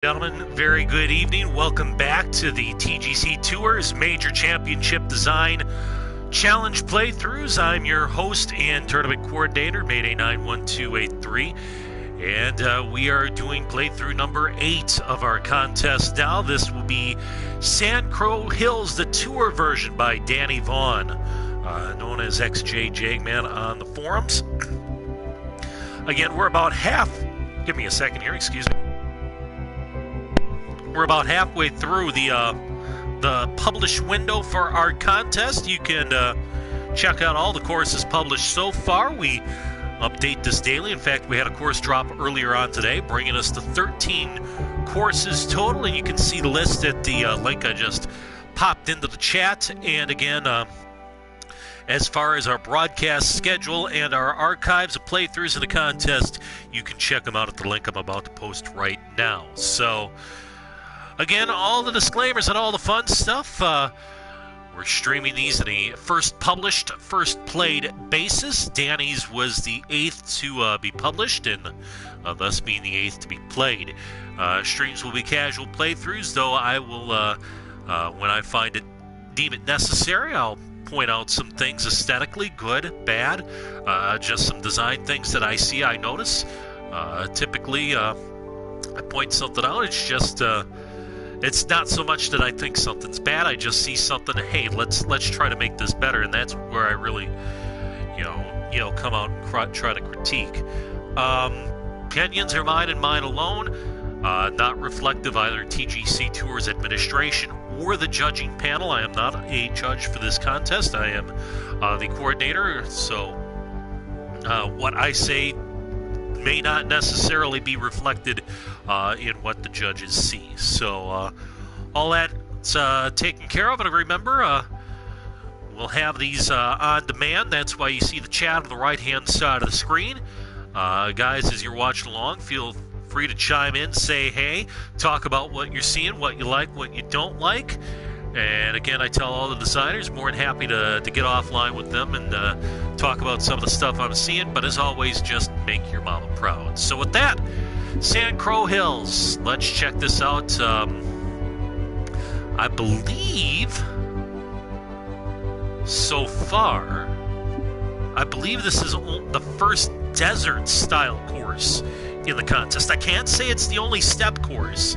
Gentlemen, very good evening. Welcome back to the TGC Tours Major Championship Design Challenge Playthroughs. I'm your host and tournament coordinator, Mayday 91283, and we are doing playthrough number 8 of our contest now. This will be Sand Crow Hills, the tour version by Danny Vaughn, known as XJ Jagman on the forums. Again, we're about give me a second here, excuse me. We're about halfway through the published window for our contest. You can check out all the courses published so far. We update this daily. In fact, we had a course drop earlier on today, bringing us to 13 courses total. And you can see the list at the link I just popped into the chat. And again, as far as our broadcast schedule and our archives of playthroughs of the contest, you can check them out at the link I'm about to post right now. So, again, all the disclaimers and all the fun stuff, we're streaming these on a first published, first played basis. Danny's was the 8th to be published, and thus being the 8th to be played. Streams will be casual playthroughs, though I will, when I deem it necessary, I'll point out some things aesthetically, good, bad, just some design things that I notice. Typically, I point something out, it's just... it's not so much that I think something's bad. I just see something. Hey, let's try to make this better, and that's where I really, come out and try to critique. Opinions are mine and mine alone, not reflective either TGC Tours administration or the judging panel. I am not a judge for this contest. I am the coordinator, so what I say may not necessarily be reflected in what the judges see. So all that's taken care of. And remember, we'll have these on demand. That's why you see the chat on the right-hand side of the screen. Guys, as you're watching along, feel free to chime in, say hey, talk about what you're seeing, what you like, what you don't like. And again, I tell all the designers, more than happy to get offline with them and talk about some of the stuff I'm seeing. But as always, just make your mama proud. So with that, Sand Crow Hills, let's check this out. I believe, so far, this is the first desert-style course in the contest. I can't say it's the only step course,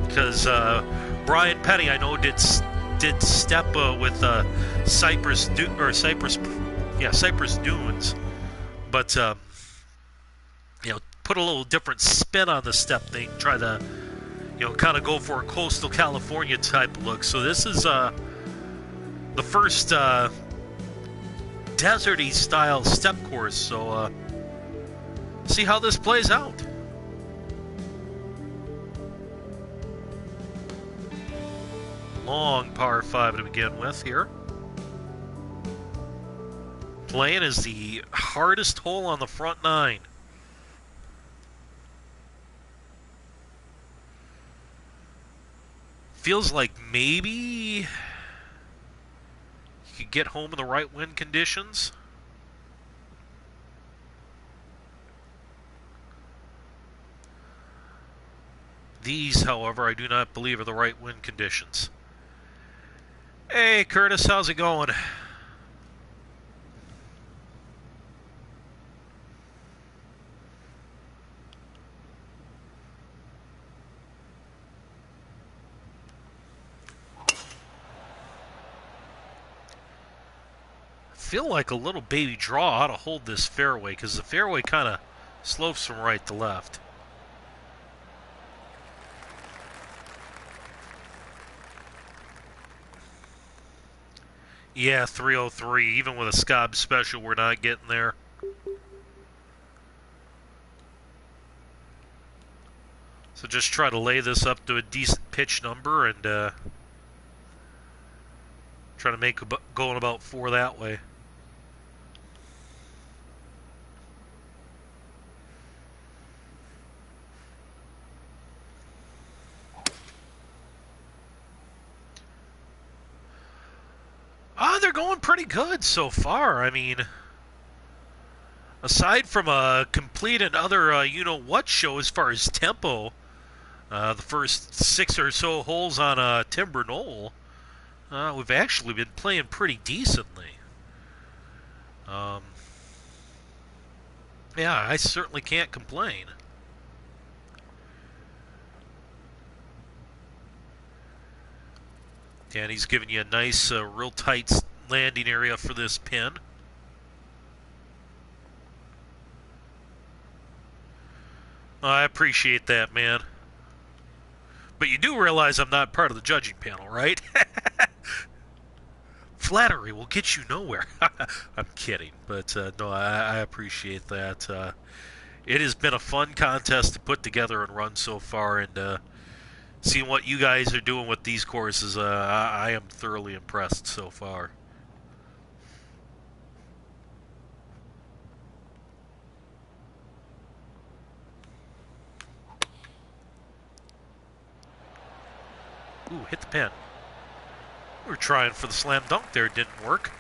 because Brian Petty, I know, did step with Cypress Dunes, but put a little different spin on the step thing. Try to kind of go for a coastal California type look. So this is the first deserty style step course. So see how this plays out. Long par 5 to begin with here. Playing is the hardest hole on the front 9. Feels like maybe you could get home in the right wind conditions. These, however, I do not believe are the right wind conditions. Hey, Curtis, how's it going? I feel like a little baby draw ought to hold this fairway, because the fairway kind of slopes from right to left. Yeah, 303. Even with a Scob special, we're not getting there. So just try to lay this up to a decent pitch number and try to make going about 4 that way. They're going pretty good so far. I mean, aside from a complete and other you-know-what show as far as tempo, The first 6 or so holes on Timber Knoll, we've actually been playing pretty decently. Yeah, I certainly can't complain. And he's giving you a nice, real tight landing area for this pin. I appreciate that, man. But you do realize I'm not part of the judging panel, right? Flattery will get you nowhere. I'm kidding, but no, I appreciate that. It has been a fun contest to put together and run so far, and seeing what you guys are doing with these courses, I am thoroughly impressed so far. Ooh, hit the pin. We were trying for the slam dunk there, it didn't work.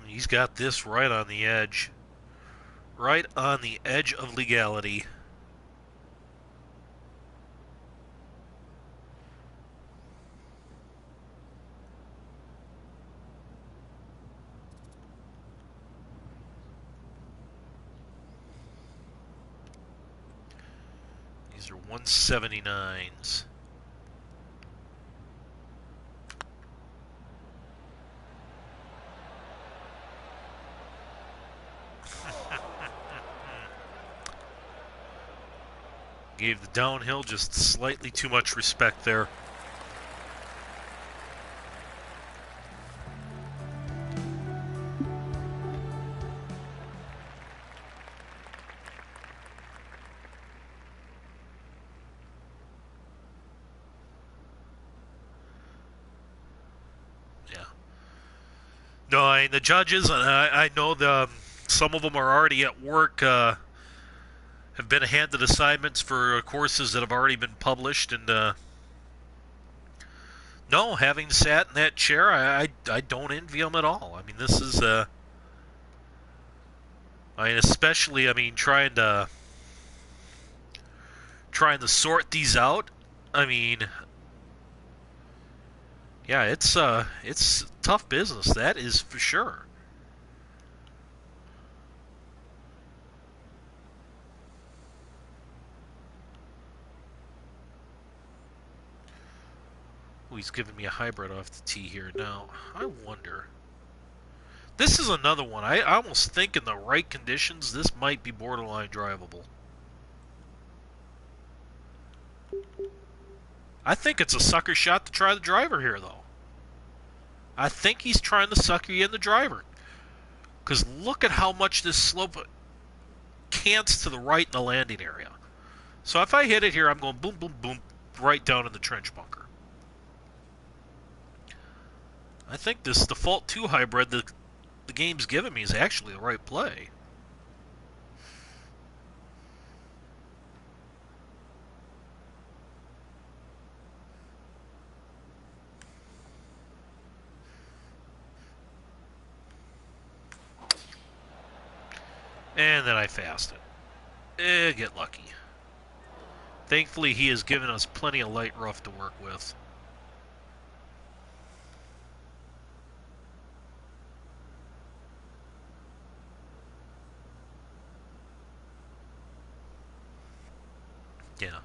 He's got this right on the edge. Right on the edge of legality. These are 179s. Gave the downhill just slightly too much respect there. Yeah. No, I mean, the judges, and I know some of them are already at work, have been handed assignments for courses that have already been published, and no, having sat in that chair, I don't envy them at all. I mean, this is I mean, especially, I mean, trying to sort these out. I mean, yeah, it's tough business. That is for sure. Ooh, he's giving me a hybrid off the tee here. Now, I wonder. This is another one. I almost think in the right conditions, this might be borderline drivable. I think it's a sucker shot to try the driver here, though. I think he's trying to sucker you in the driver. Because look at how much this slope cants to the right in the landing area. So if I hit it here, I'm going boom, boom, boom, right down in the trench bunker. I think this default 2 hybrid the game's giving me is actually the right play. And then I fast it. Get lucky. Thankfully, he has given us plenty of light rough to work with. Yeah.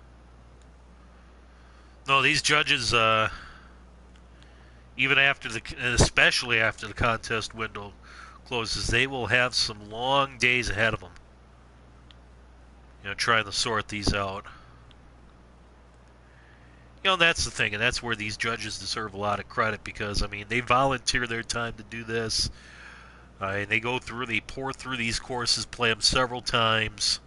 No, these judges, even after especially after the contest window closes, they will have some long days ahead of them. You know, trying to sort these out. You know, that's the thing, and that's where these judges deserve a lot of credit because, I mean, they volunteer their time to do this. And they go through, they pour through these courses, play them several times.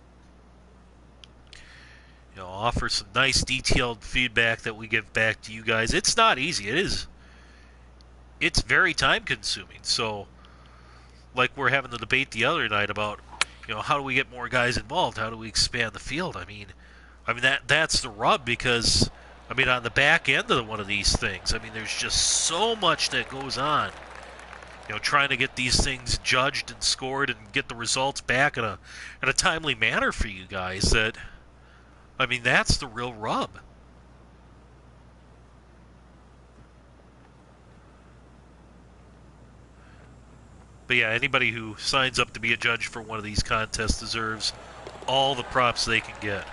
You know, offer some nice detailed feedback that we give back to you guys. It's not easy. It's very time consuming. So, like we're having the debate the other night about, you know, how do we get more guys involved? How do we expand the field? I mean that's the rub because, I mean, on the back end of one of these things, I mean, there's just so much that goes on trying to get these things judged and scored and get the results back in a timely manner for you guys. That's the real rub. But yeah, anybody who signs up to be a judge for one of these contests deserves all the props they can get.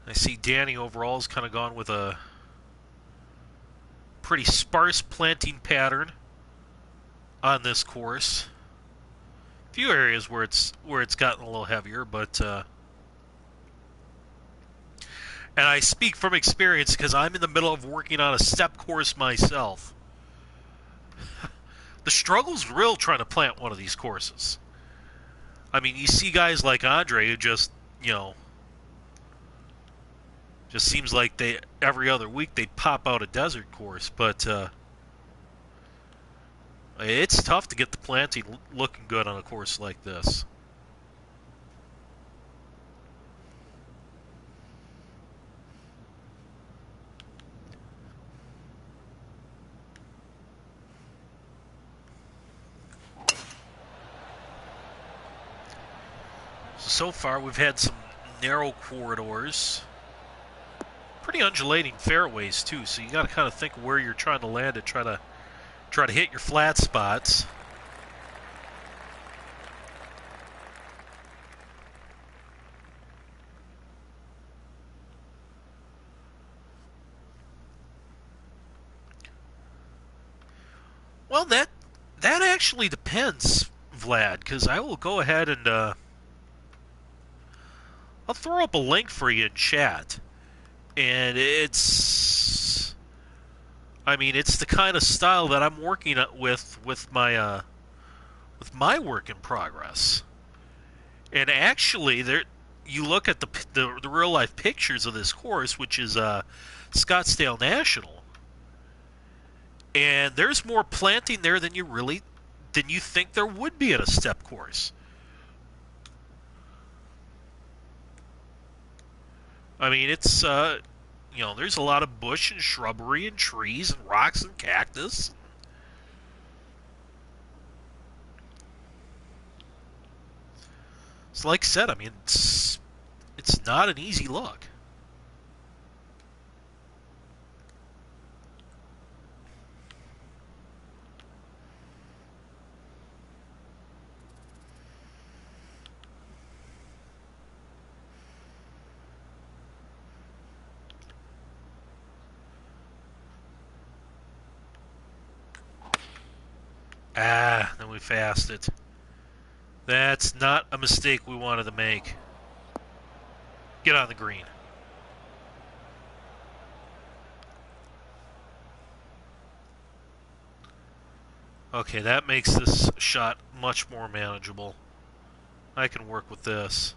I see Danny overall has kind of gone with a pretty sparse planting pattern on this course. A few areas where it's gotten a little heavier, but and I speak from experience because I'm in the middle of working on a step course myself. The struggle's real trying to plant one of these courses. You see guys like Andre who just seems like every other week they pop out a desert course, but it's tough to get the planting looking good on a course like this. So far we've had some narrow corridors. Pretty undulating fairways too, so you got to kind of think where you're trying to land and try to hit your flat spots. Well, that actually depends, Vlad, because I will go ahead and I'll throw up a link for you in chat. And it's the kind of style that I'm working with my work in progress. And actually, you look at the real life pictures of this course, which is Scottsdale National, and there's more planting there than you think there would be at a step course. It's there's a lot of bush and shrubbery and trees and rocks and cactus. So like I said, it's not an easy look. Then we fast it. That's not a mistake we wanted to make. Get on the green. Okay, that makes this shot much more manageable. I can work with this.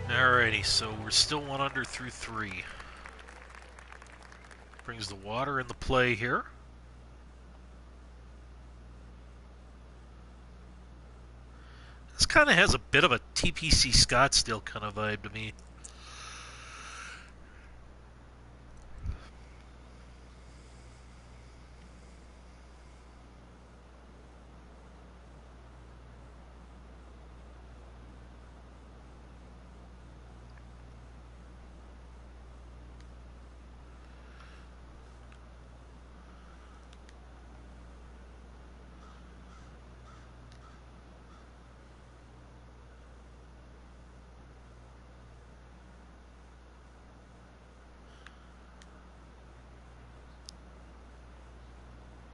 Alrighty, so we're still 1 under through 3. Brings the water into play here. This kind of has a bit of a TPC Scottsdale kind of vibe to me.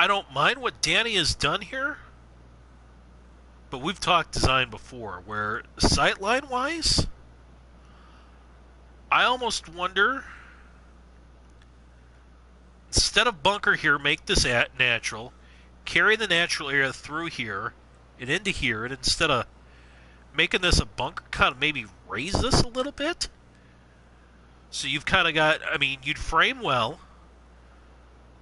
I don't mind what Danny has done here, but we've talked design before, where sightline-wise, I almost wonder, instead of bunker here, make this natural, carry the natural area through here and into here, and instead of making this a bunker, kind of maybe raise this a little bit. So you've kind of got, I mean, you'd frame well.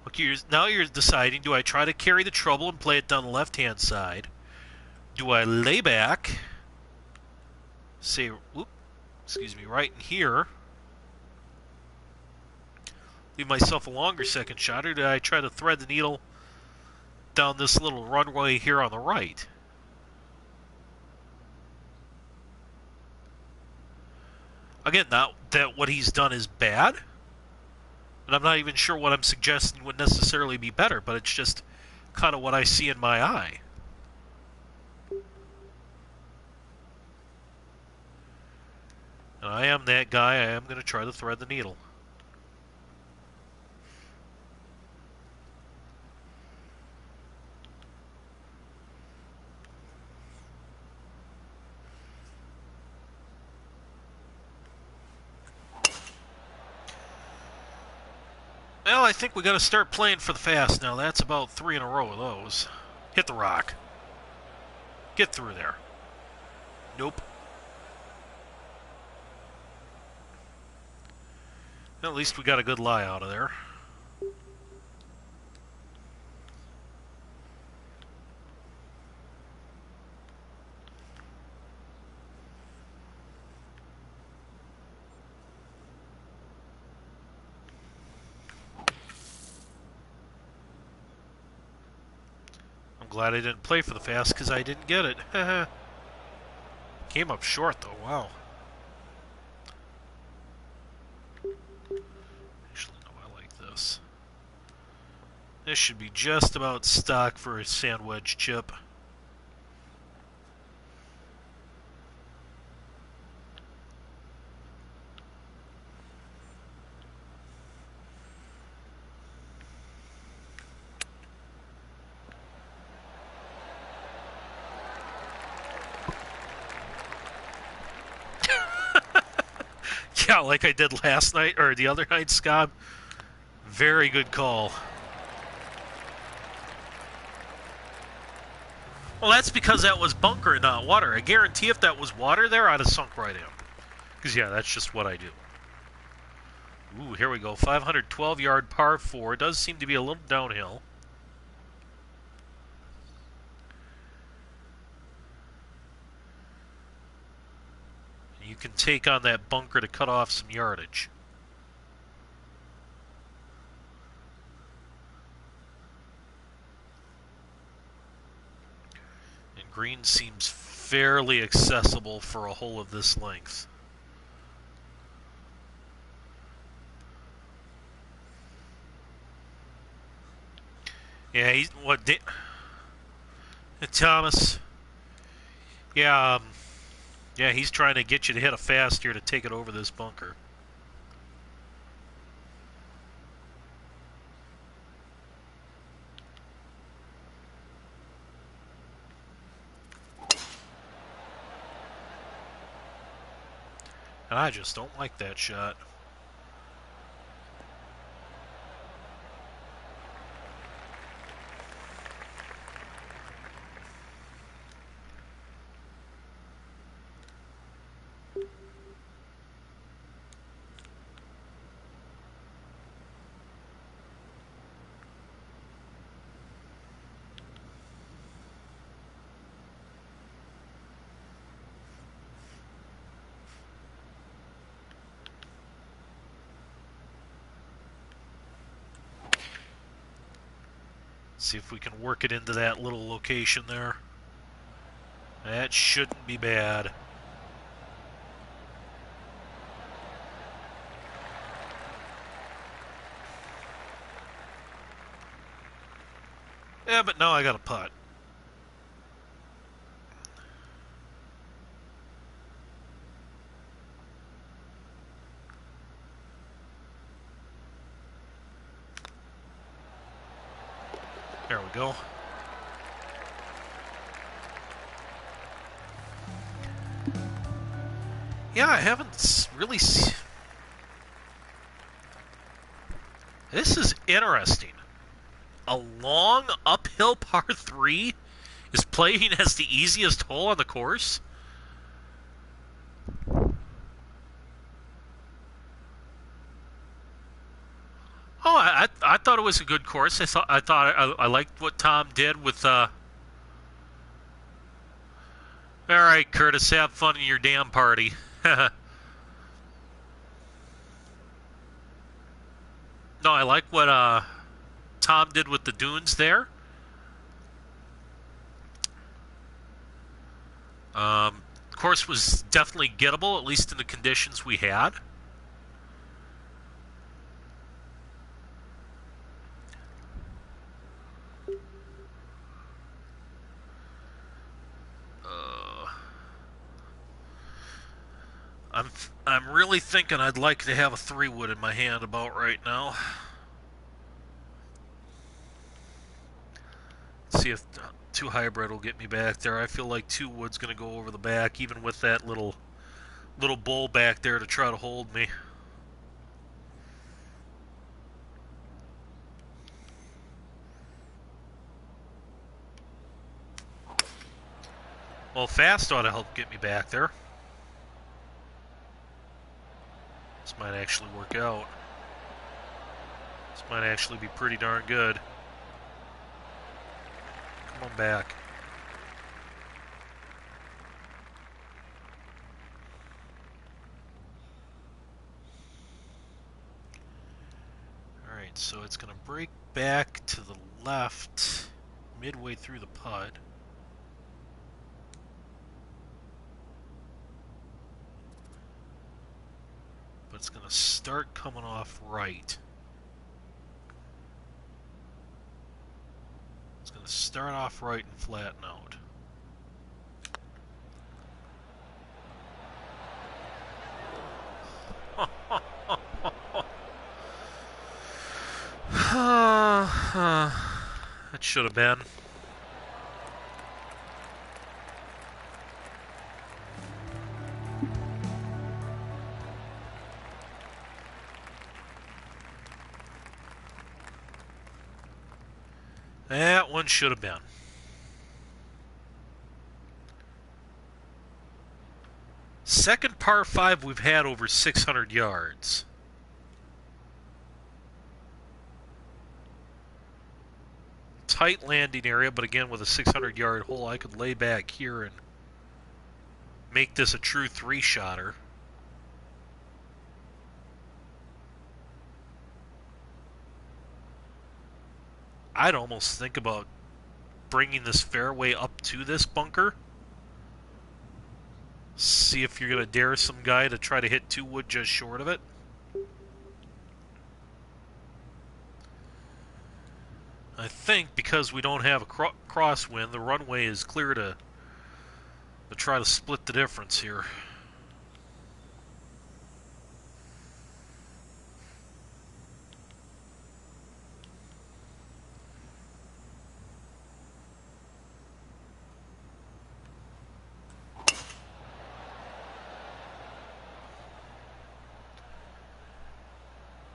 Okay, now you're deciding, do I try to carry the trouble and play it down the left-hand side? Do I lay back, say, excuse me, right in here, leave myself a longer second shot, or do I try to thread the needle down this little runway here on the right? Again, not that what he's done is bad, and I'm not even sure what I'm suggesting would necessarily be better, but it's just kind of what I see in my eye. And I am that guy. I am going to try to thread the needle. Well, I think we got to start playing for the fast now. That's about 3 in a row of those. Hit the rock. Get through there. Nope. At least we got a good lie out of there. I'm glad I didn't play for the fast because I didn't get it. Came up short though, wow. Actually, no, I like this. This should be just about stock for a sand wedge chip. Yeah, like I did last night, or the other night, Scott. Very good call. Well, that's because that was bunker and not water. I guarantee if that was water there, I'd have sunk right in. Because, yeah, that's just what I do. Ooh, here we go. 512-yard par 4. Does seem to be a little downhill. You can take on that bunker to cut off some yardage. And green seems fairly accessible for a hole of this length. Yeah, he's what? Thomas. Yeah. Yeah, he's trying to get you to hit a fast here to take it over this bunker. And I just don't like that shot. See if we can work it into that little location there. That shouldn't be bad. Yeah, but now I got a putt. There we go. Yeah, I haven't really seen... This is interesting. A long uphill par 3 is playing as the easiest hole on the course? Oh, I thought it was a good course. I liked what Tom did with all right, Curtis, have fun in your damn party. No, I like what Tom did with the dunes there. Course was definitely gettable, at least in the conditions we had. I'm really thinking I'd like to have a 3-wood in my hand about right now. See if 2 hybrid will get me back there. I feel like 2 wood's going to go over the back, even with that little bull back there to try to hold me. Well, fast ought to help get me back there. This might actually work out. This might actually be pretty darn good. Come on back. Alright, so it's going to break back to the left midway through the putt. But it's going to start coming off right. It's going to start off right and flatten out. That should have been. That one should have been. Second par 5 we've had over 600 yards. Tight landing area, but again with a 600-yard hole, I could lay back here and make this a true 3-shotter. I'd almost think about bringing this fairway up to this bunker. See if you're going to dare some guy to try to hit 2 wood just short of it. I think because we don't have a crosswind, the runway is clear to try to split the difference here.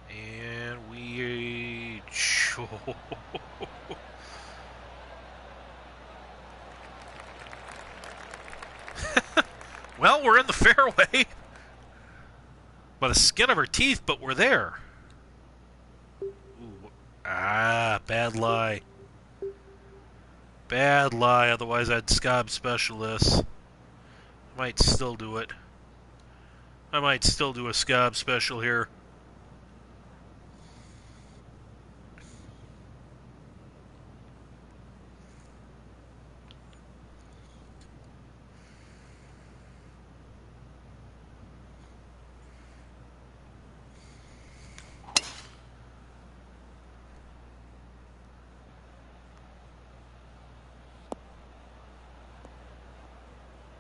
And we... Well, we're in the fairway. By the skin of our teeth, but we're there. Ooh. Bad lie. Bad lie, otherwise I'd scob specialist. Might still do it. I might still do a scob special here.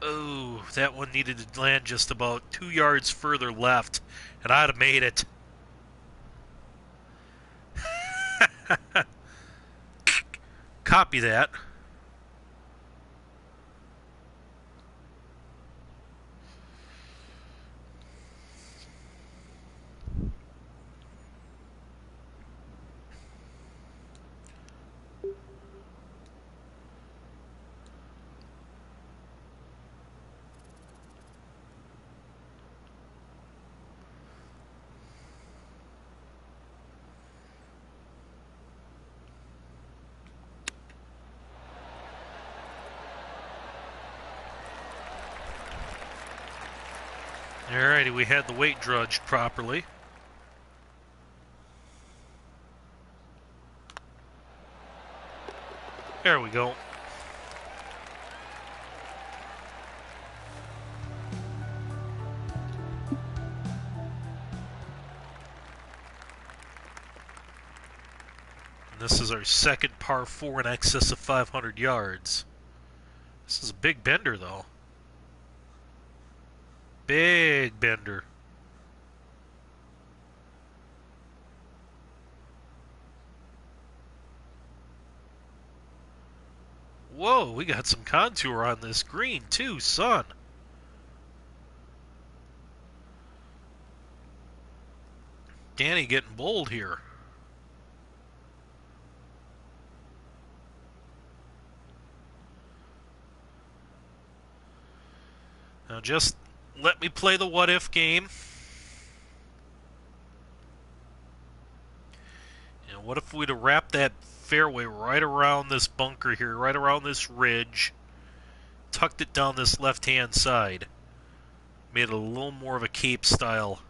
Oh, that one needed to land just about 2 yards further left, and I'd have made it. Copy that. Alrighty, we had the weight drudged properly. There we go. And this is our second par 4 in excess of 500 yards. This is a big bender, though. Big bender. Whoa, we got some contour on this green too, son. Danny getting bold here. Now just let me play the what-if game. And what if we'd have wrapped that fairway right around this bunker here, right around this ridge, tucked it down this left-hand side, made it a little more of a cape style.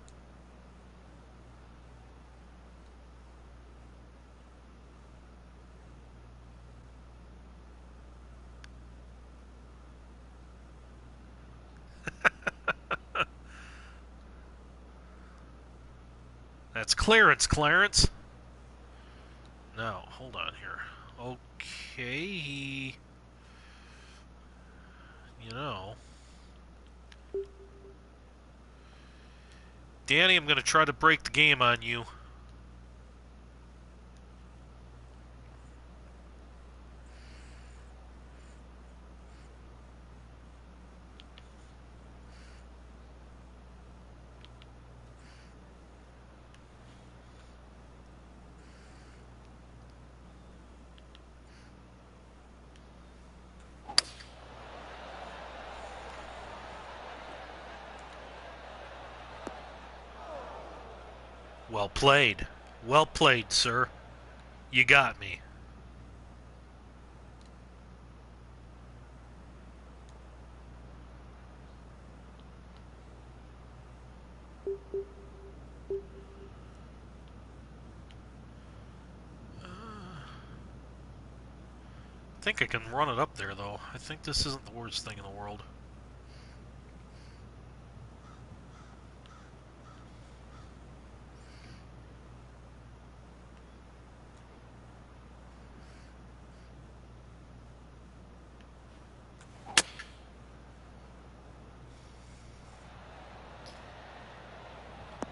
That's clearance, Clarence. Now, hold on here. Okay, you know. Danny, I'm going to try to break the game on you. Well played. Well played, sir. You got me. I think I can run it up there, though. I think this isn't the worst thing in the world.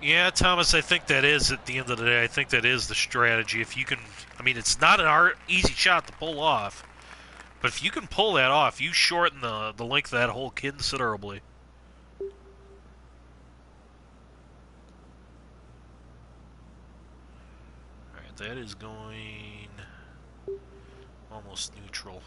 Yeah, Thomas, I think that is, at the end of the day, I think that is the strategy. If you can, I mean, it's not an easy shot to pull off, but if you can pull that off, you shorten the length of that hole considerably. All right, that is going almost neutral.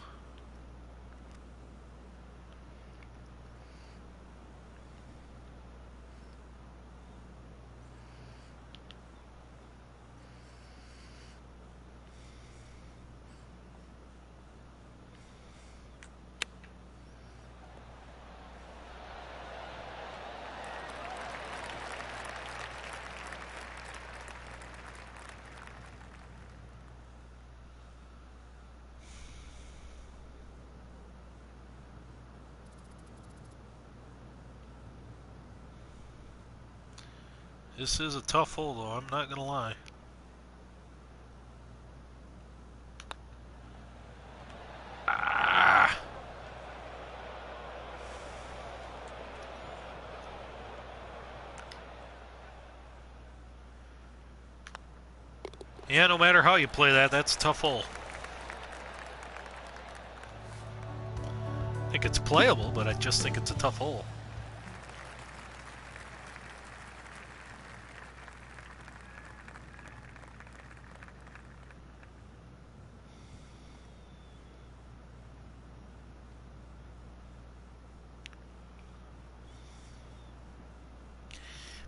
This is a tough hole, though, I'm not going to lie. Ah. Yeah, no matter how you play that, that's a tough hole. I think it's playable, but I just think it's a tough hole.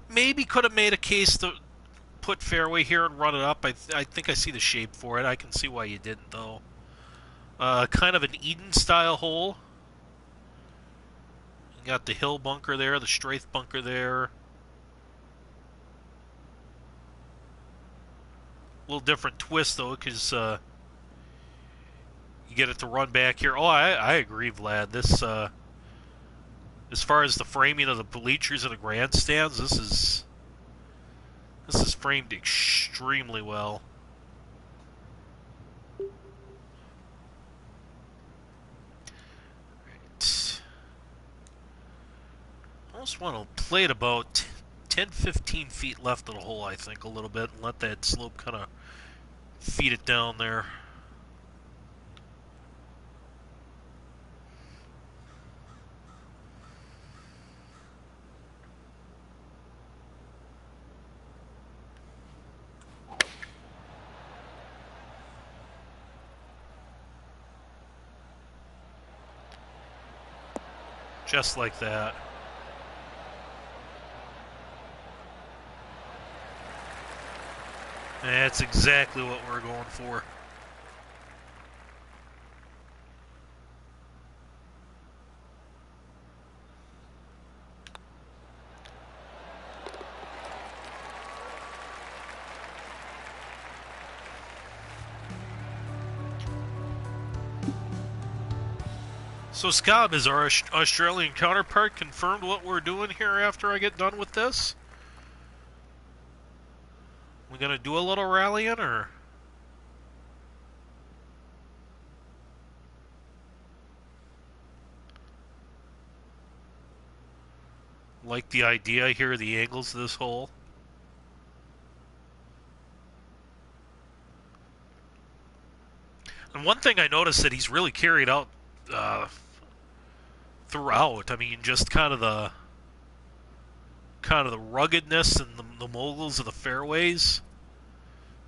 Maybe could have made a case to put fairway here and run it up. I think I see the shape for it. I can see why you didn't, though. Kind of an Eden-style hole. You got the hill bunker there, the strafe bunker there. A little different twist, though, because you get it to run back here. Oh, I agree, Vlad. This, as far as the framing of the bleachers and the grandstands, this is framed extremely well. Right. I almost want to play it about 10-15 feet left of the hole, I think, a little bit, and let that slope kind of feed it down there. Just like that. That's exactly what we're going for. So Scott, is our Australian counterpart confirmed what we're doing here after I get done with this? We gonna do a little rallying, or? Like the idea here, the angles of this hole? And one thing I noticed that he's really carried out throughout. I mean, just kind of the ruggedness and the moguls of the fairways.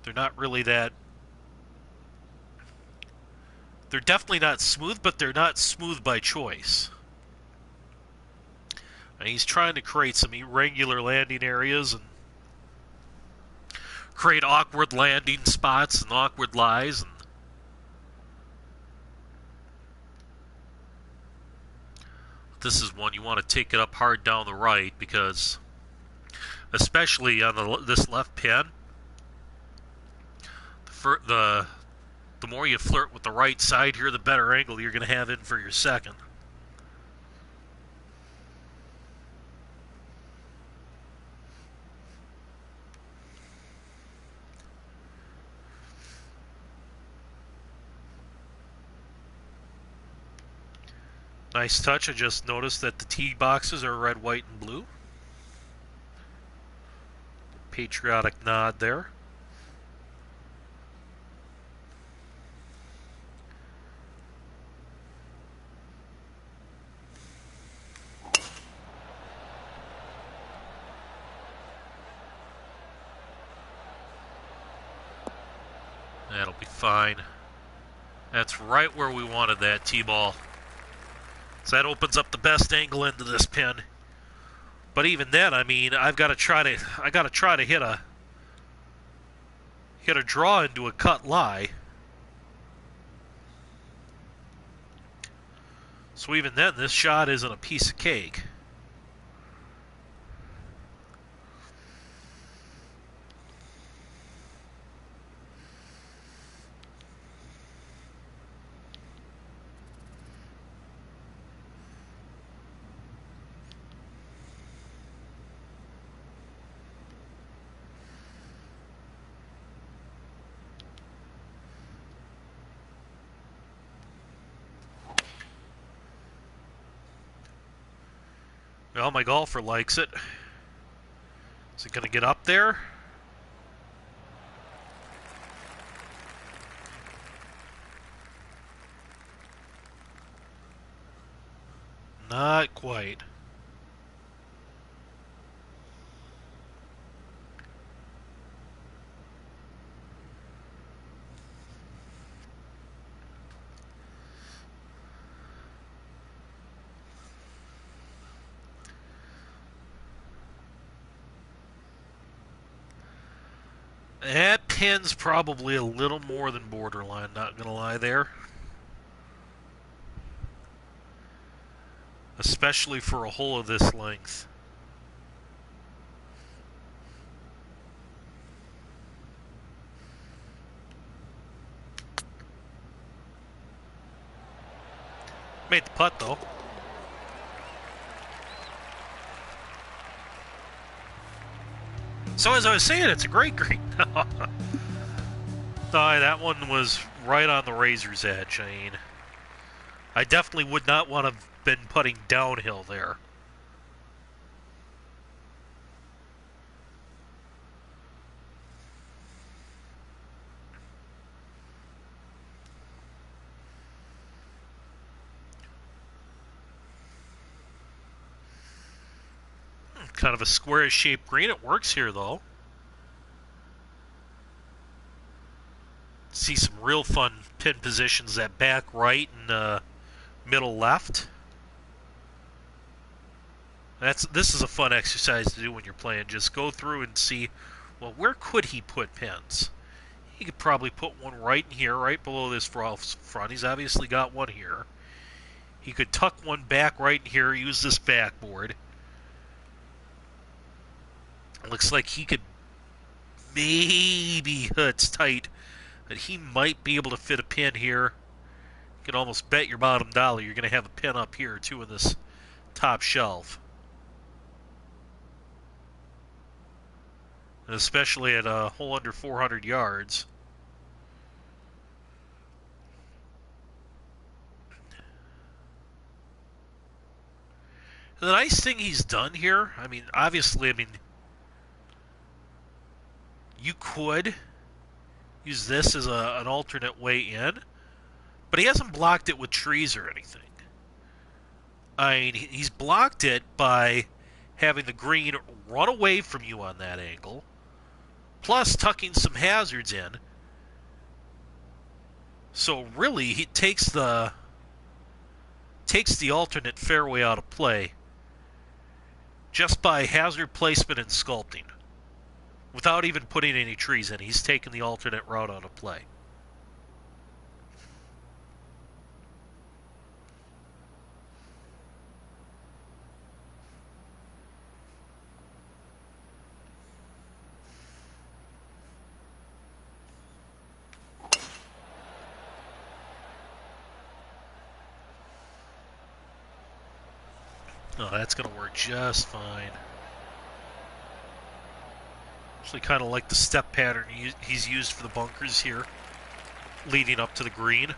They're not really that. They're definitely not smooth, but they're not smooth by choice. And he's trying to create some irregular landing areas and create awkward landing spots and awkward lies. And this is one you want to take it up hard down the right, because especially on this left pin, the more you flirt with the right side here, the better angle you're going to have in for your second. Nice touch. I just noticed that the tee boxes are red, white, and blue. Patriotic nod there. That'll be fine. That's right where we wanted that tee ball. So that opens up the best angle into this pin. But even then, I mean, I gotta try to hit a draw into a cut lie. So even then, this shot isn't a piece of cake. Well, my golfer likes it. Is it going to get up there? Not quite. That pin's probably a little more than borderline, not gonna lie there. Especially for a hole of this length. Made the putt, though. So as I was saying, it's a great green. That one was right on the razor's edge. I mean, I definitely would not want to have been putting downhill there. Kind of a squarish shaped green. It works here, though. See some real fun pin positions at back right and middle left. This is a fun exercise to do when you're playing. Just go through and see, well, where could he put pins? He could probably put one right in here, right below this front. He's obviously got one here. He could tuck one back right in here, use this backboard. Looks like he could maybe, it's tight, but he might be able to fit a pin here. You can almost bet your bottom dollar you're going to have a pin up here, too, in this top shelf. And especially at a hole under 400 yards. And the nice thing he's done here, I mean, obviously, you could use this as an alternate way in, but he hasn't blocked it with trees or anything. I mean, he's blocked it by having the green run away from you on that angle, plus tucking some hazards in. So really, he takes the alternate fairway out of play just by hazard placement and sculpting. Without even putting any trees in, he's taken the alternate route out of play. Oh, that's going to work just fine. Actually kind of like the step pattern he's used for the bunkers here, leading up to the green.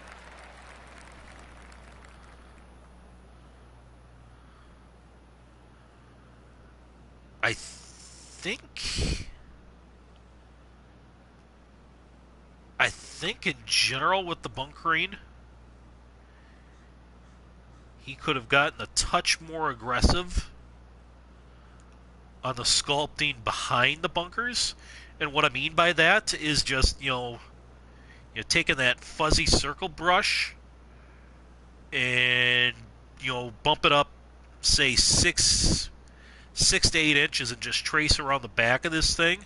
I think in general with the bunkering, he could have gotten a touch more aggressive on the sculpting behind the bunkers. And what I mean by that is just, taking that fuzzy circle brush and, bump it up, say, 6 to 8 inches and just trace around the back of this thing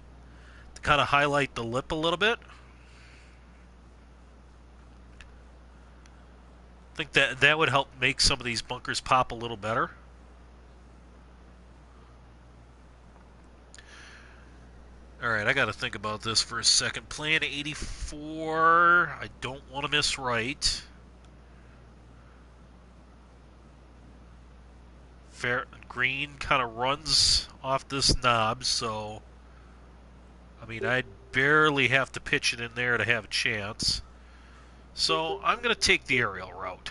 to kind of highlight the lip a little bit. I think that would help make some of these bunkers pop a little better. Alright, I got to think about this for a second. Plan 84. I don't want to miss right. Fair green kind of runs off this knob, so I mean, I'd barely have to pitch it in there to have a chance. So I'm going to take the aerial route.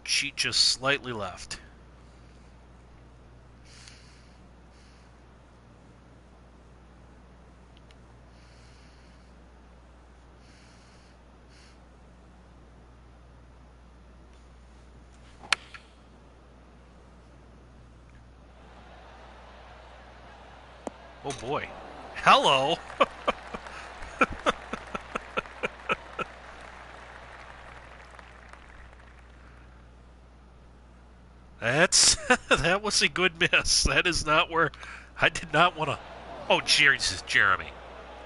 Cheat just slightly left. Oh boy. Hello! That was a good miss. That is not where I did not want to. Oh, Jesus, Jeremy.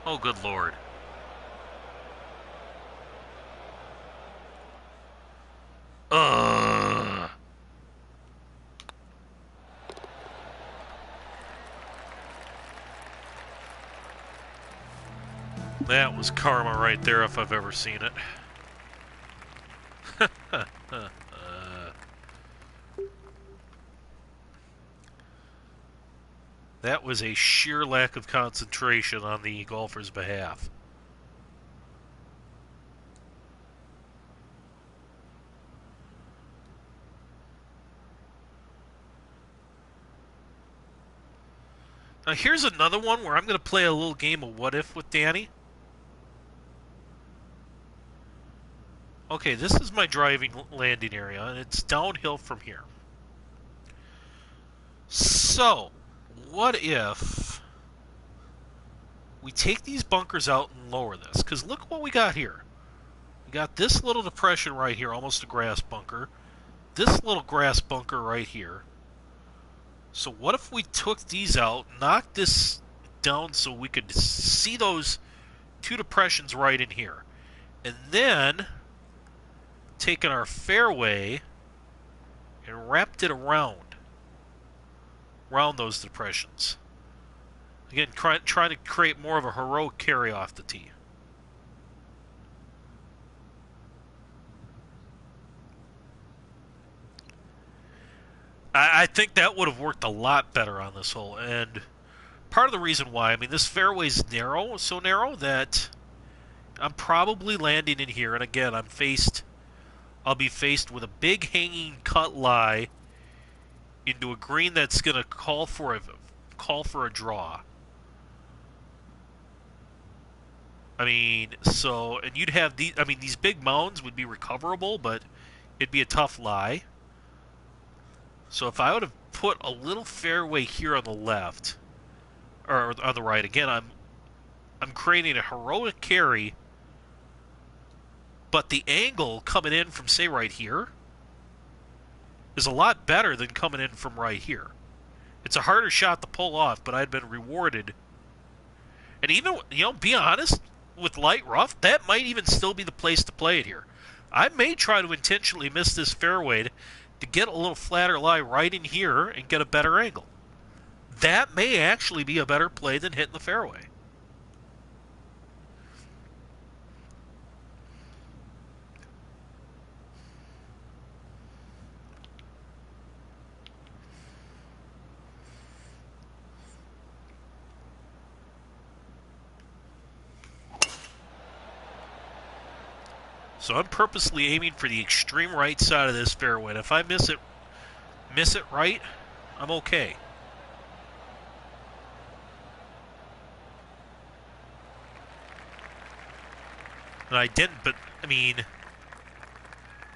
Oh, good Lord. Ugh. That was karma right there if I've ever seen it. That was a sheer lack of concentration on the golfer's behalf. Now here's another one where I'm going to play a little game of what if with Danny. Okay, this is my driving landing area, and it's downhill from here. So, what if we take these bunkers out and lower this? Because look what we got here. We got this little depression right here, almost a grass bunker. This little grass bunker right here. So what if we took these out, knocked this down so we could see those two depressions right in here, and then taken our fairway and wrapped it around those depressions. Again, trying to create more of a heroic carry off the tee. I think that would have worked a lot better on this hole, and part of the reason why, I mean, this fairway's narrow, so narrow that I'm probably landing in here, and again, I'll be faced with a big hanging cut lie into a green that's going to call for a draw. I mean, so, and you'd have these big mounds would be recoverable, but it'd be a tough lie. So if I would have put a little fairway here on the left, or on the right, again, I'm creating a heroic carry, but the angle coming in from, say, right here is a lot better than coming in from right here. It's a harder shot to pull off, but I'd been rewarded. And even, be honest, with light rough, that might even still be the place to play it here. I may try to intentionally miss this fairway to get a little flatter lie right in here and get a better angle. That may actually be a better play than hitting the fairway. So I'm purposely aiming for the extreme right side of this fairway. And if I miss it right, I'm okay. And I didn't, but, I mean,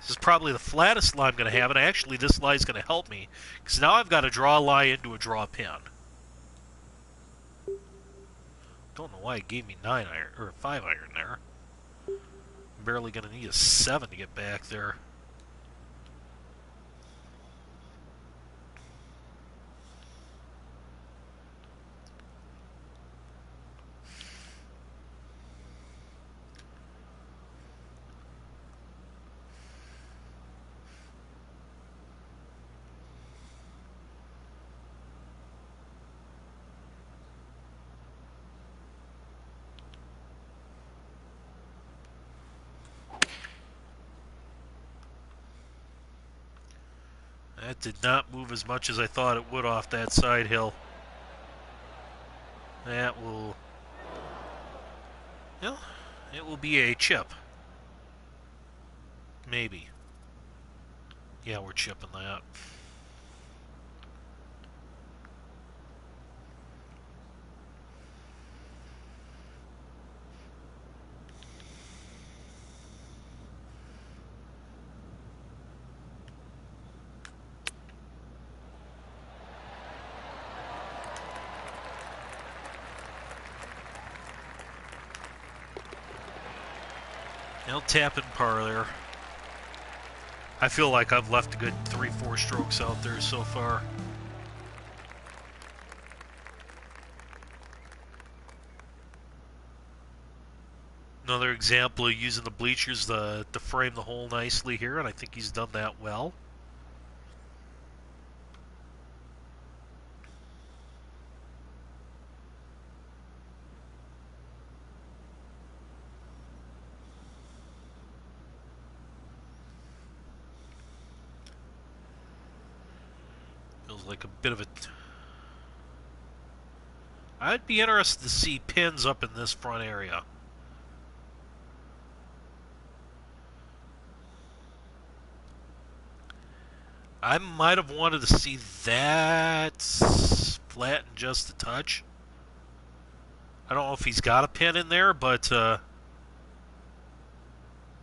this is probably the flattest lie I'm going to have, and actually this lie is going to help me, because now I've got to draw a lie into a draw pin. Don't know why it gave me 9 iron, or 5 iron there. I'm barely going to need a 7 to get back there. That did not move as much as I thought it would off that side hill. That will... Well, it will be a chip. Maybe. Yeah, we're chipping that. Now tap and par there. I feel like I've left a good 3-4 strokes out there so far. Another example of using the bleachers to frame the hole nicely here, and I think he's done that well. Feels like a bit of a... I'd be interested to see pins up in this front area. I might have wanted to see that flatten just a touch. I don't know if he's got a pin in there, but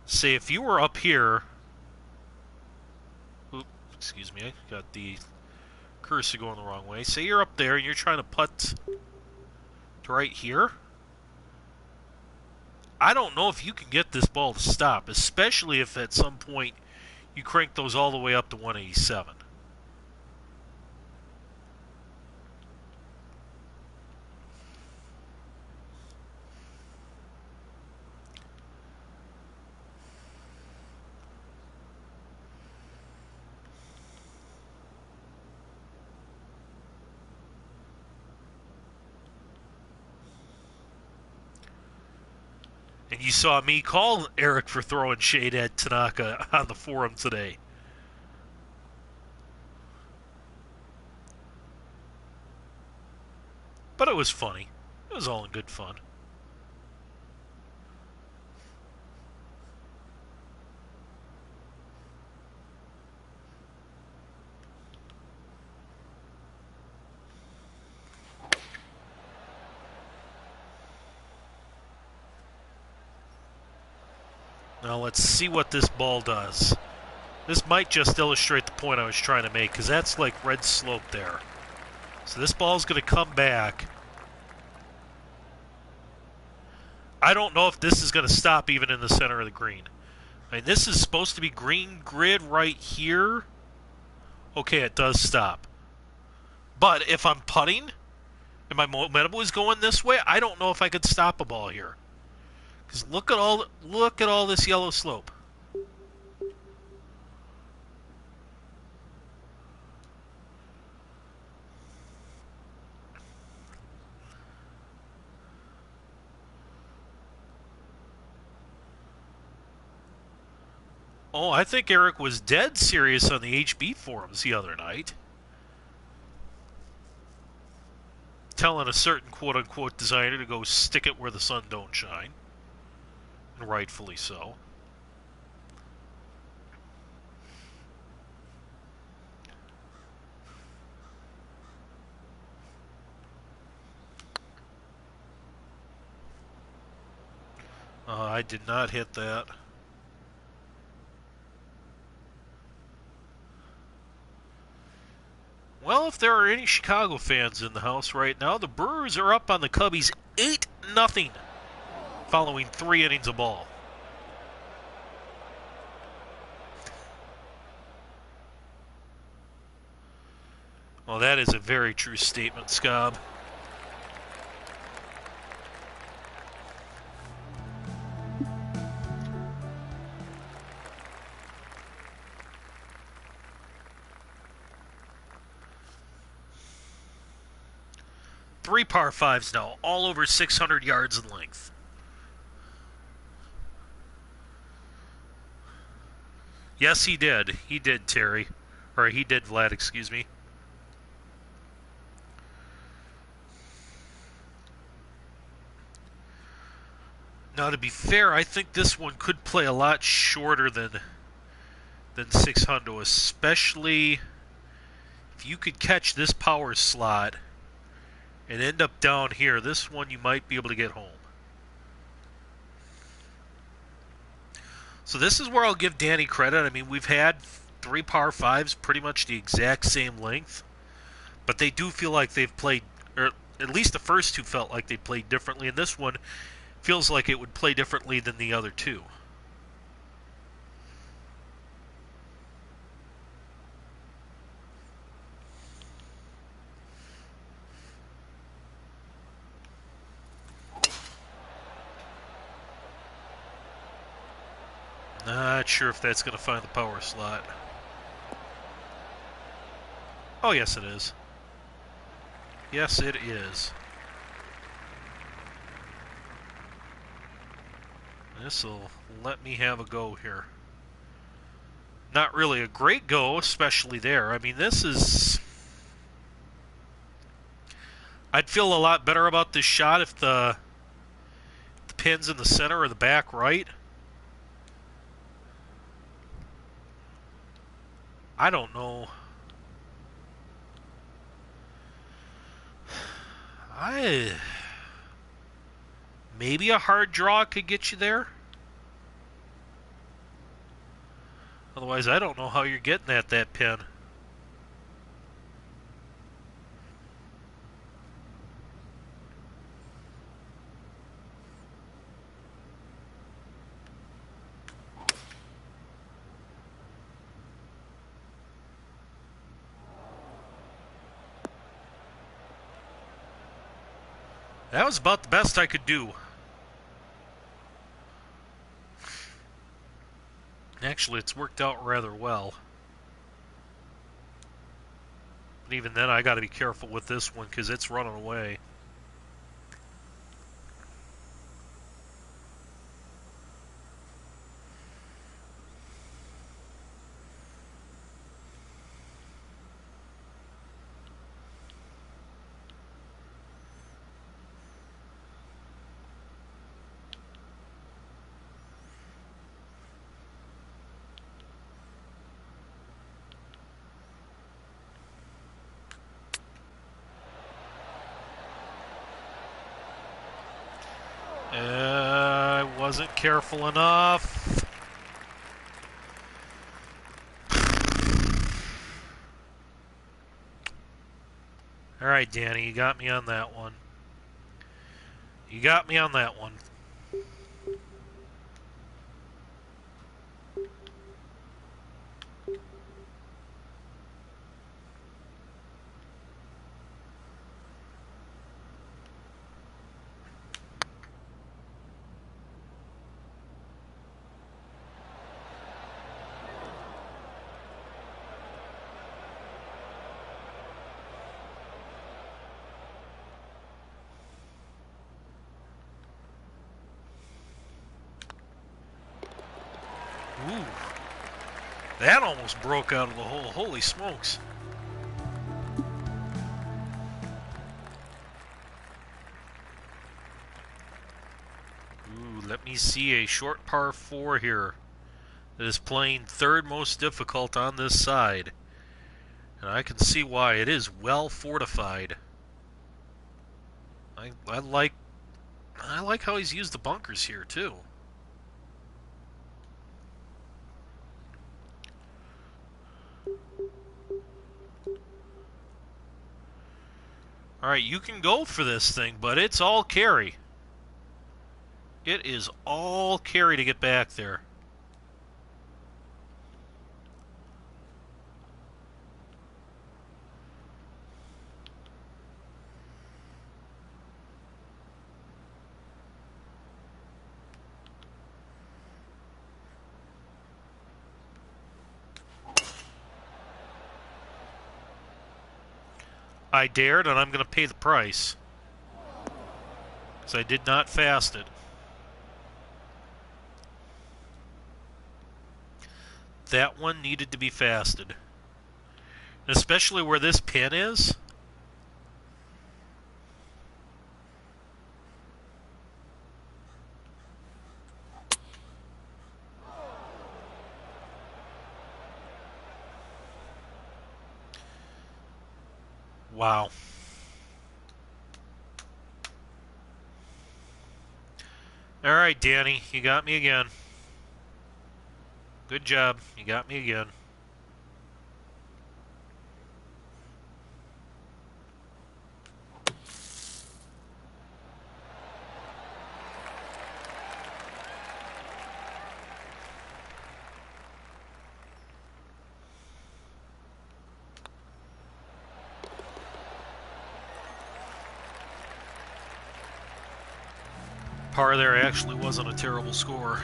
say if you were up here... Oops, excuse me, I got the cursor going the wrong way. Say you're up there and you're trying to putt to right here. I don't know if you can get this ball to stop, especially if at some point you crank those all the way up to 187. And you saw me call Eric for throwing shade at Tanaka on the forum today. But it was funny. It was all in good fun. Now let's see what this ball does. This might just illustrate the point I was trying to make, because that's like red slope there. So this ball's going to come back. I don't know if this is going to stop even in the center of the green. I mean, this is supposed to be green grid right here. Okay, it does stop. But if I'm putting, and my momentum was going this way, I don't know if I could stop a ball here. Because look at all this yellow slope. Oh, I think Eric was dead serious on the HB forums the other night, telling a certain quote-unquote designer to go stick it where the sun don't shine. And rightfully so. I did not hit that. Well, if there are any Chicago fans in the house right now, the Brewers are up on the Cubbies 8-0 following 3 innings of ball. Well, that is a very true statement, Scob. Three par fives now, all over 600 yards in length. Yes, he did. He did, Terry. Or he did, Vlad, excuse me. Now, to be fair, I think this one could play a lot shorter than 600, especially if you could catch this power slot and end up down here. This one you might be able to get home. So this is where I'll give Danny credit. I mean, we've had 3 par 5s pretty much the exact same length, but they do feel like they've played, or at least the first 2 felt like they played differently, and this one feels like it would play differently than the other 2. Not sure if that's going to find the power slot. Oh, yes, it is. Yes, it is. This'll let me have a go here. Not really a great go, especially there. I mean, this is... I'd feel a lot better about this shot if the pin's in the center or the back right. I don't know. Maybe a hard draw could get you there. Otherwise, I don't know how you're getting at that pin. That was about the best I could do. Actually, it's worked out rather well. But even then, I got to be careful with this one because it's running away. I wasn't careful enough. All right, Danny, you got me on that one. You got me on that one. Ooh, that almost broke out of the hole. Holy smokes. Ooh, let me see a short par 4 here that is playing third most difficult on this side. And I can see why. It is well fortified. I like how he's used the bunkers here too. Alright, you can go for this thing, but it's all carry. It is all carry to get back there. I dared, and I'm going to pay the price. Because I did not fast it. That one needed to be fasted. And especially where this pin is. Wow. All right, Danny, you got me again. Good job. You got me again. Par there actually wasn't a terrible score.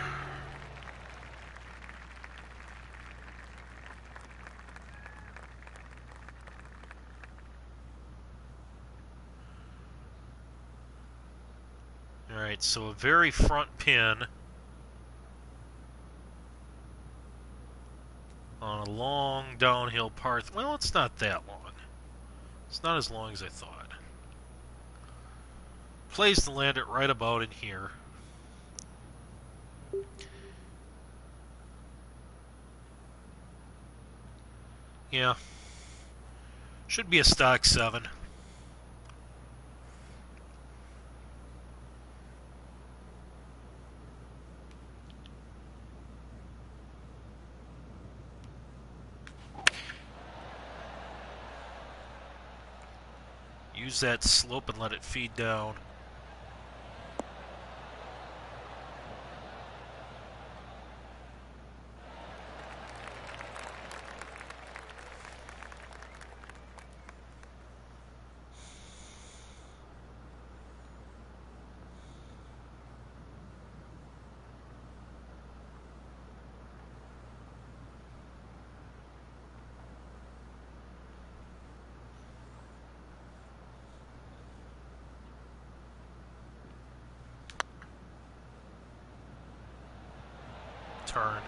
Alright, so a very front pin on a long downhill par. Well, it's not that long. It's not as long as I thought. Plays to land it right about in here. Yeah. Should be a stock 7. Use that slope and let it feed down. Turn.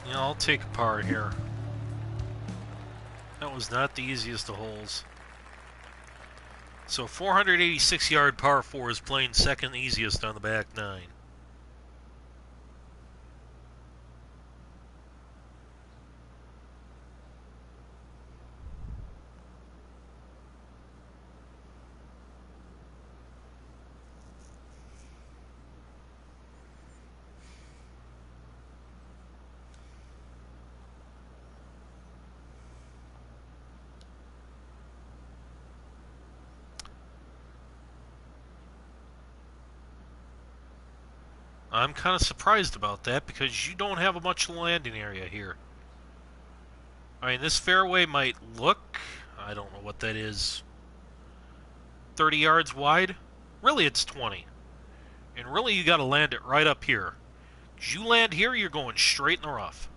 Yeah, I'll take a par here. That was not the easiest of holes. So 486 yard par 4 is playing second easiest on the back 9. I'm kind of surprised about that because you don't have much landing area here. I mean, this fairway might look, I don't know what that is, 30 yards wide. Really, it's 20. And really, you got to land it right up here. As you land here, you're going straight in the rough.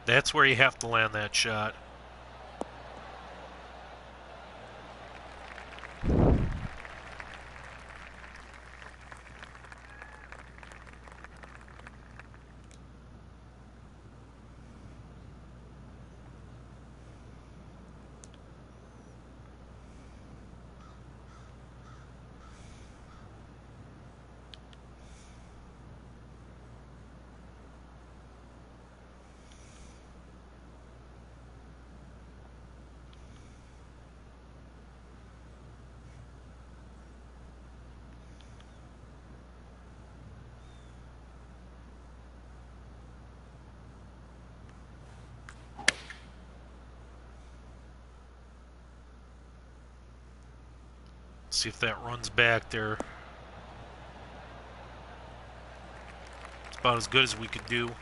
That's where you have to land that shot. See if that runs back there. It's about as good as we could do. We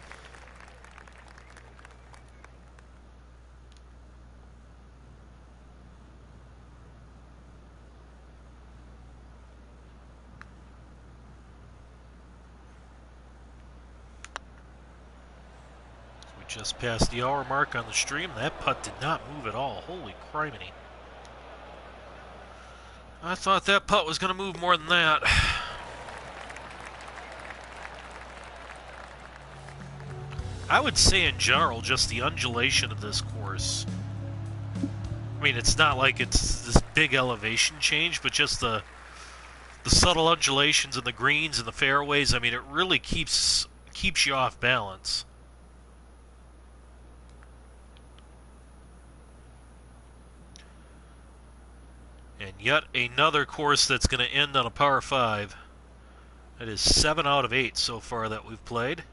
just passed the hour mark on the stream. That putt did not move at all. Holy criminy. I thought that putt was going to move more than that. I would say in general, just the undulation of this course. I mean, it's not like it's this big elevation change, but just the subtle undulations in the greens and the fairways. I mean, it really keeps you off balance. And yet another course that's going to end on a par 5. That is 7 out of 8 so far that we've played.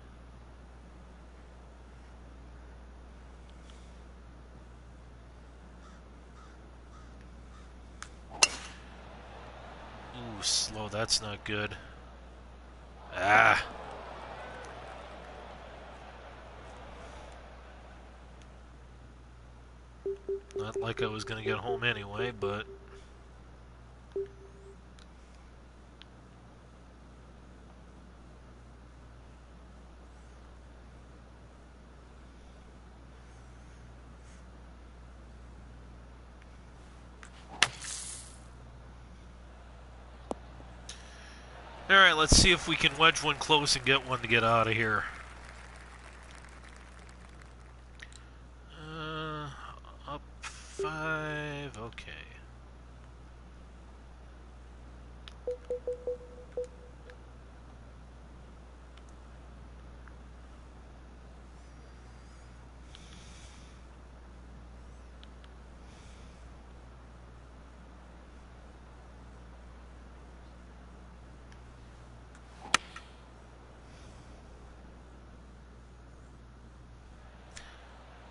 slow. That's not good. Ah. Not like I was going to get home anyway, but... Alright, let's see if we can wedge one close and get one to get out of here. Up 5, okay.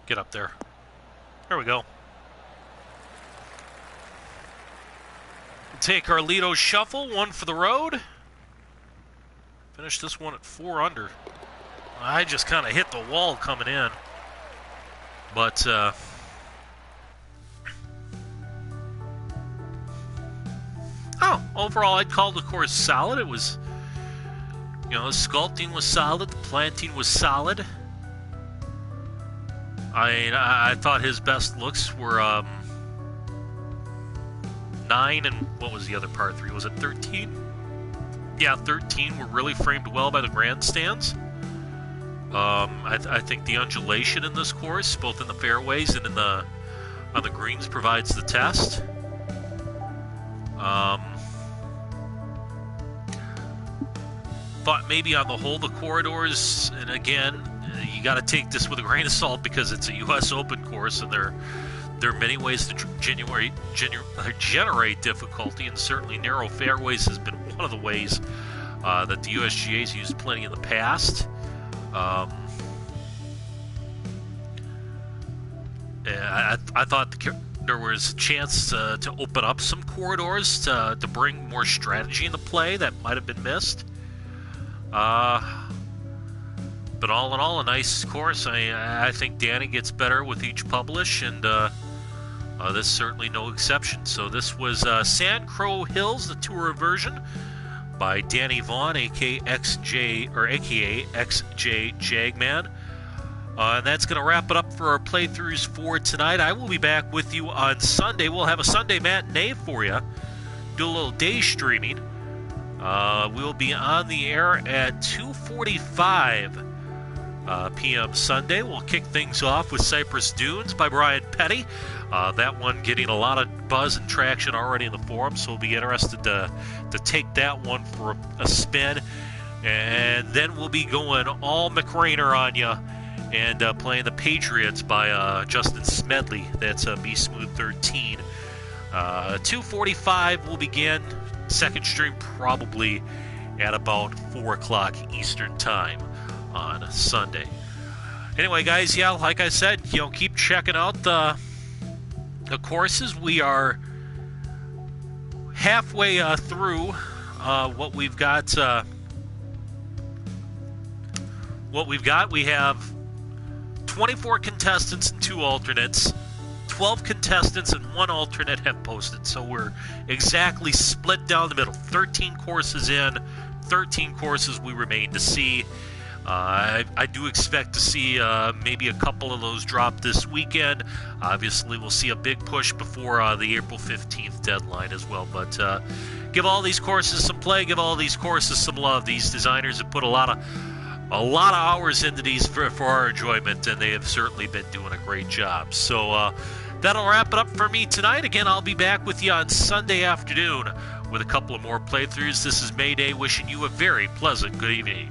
Get up there. There we go. Take our Lido Shuffle, 1 for the road. Finish this one at 4 under. I just kind of hit the wall coming in. But, overall I'd call the course solid. It was, the sculpting was solid, the planting was solid. I thought his best looks were 9 and what was the other par 3? Was it 13? Yeah, 13 were really framed well by the grandstands. I think the undulation in this course, both in the fairways and on the greens, provides the test. Thought maybe on the whole the corridors, and again, you got to take this with a grain of salt because it's a U.S. Open course, and there are many ways to generate difficulty, and certainly narrow fairways has been one of the ways that the USGA's used plenty in the past. I thought there was a chance to open up some corridors to bring more strategy into play that might have been missed. But all in all, a nice course. I think Danny gets better with each publish, and this is certainly no exception. So this was Sand Crow Hills, the tour version by Danny Vaughn, aka XJ Jagman. And that's going to wrap it up for our playthroughs for tonight. I will be back with you on Sunday. We'll have a Sunday matinee for you. Do a little day streaming. We'll be on the air at 2:45 p.m. Sunday. We'll kick things off with Cypress Dunes by Brian Petty. That one getting a lot of buzz and traction already in the forum, so we'll be interested to take that one for a spin. And then we'll be going all McRainer on you and playing The Patriots by Justin Smedley. That's B Smooth 13. 2:45 will begin. Second stream probably at about 4 o'clock Eastern Time on Sunday. Anyway, guys, yeah, like I said, keep checking out the courses. We are halfway through what we've got. We have 24 contestants and 2 alternates. 12 contestants and 1 alternate have posted, so we're exactly split down the middle. 13 courses in, 13 courses we remain to see. I do expect to see maybe a couple of those drop this weekend. Obviously, we'll see a big push before the April 15th deadline as well. But give all these courses some play, give all these courses some love. These designers have put a lot of hours into these for our enjoyment, and they have certainly been doing a great job. So that'll wrap it up for me tonight. Again, I'll be back with you on Sunday afternoon with a couple of more playthroughs. This is Mayday wishing you a very pleasant good evening.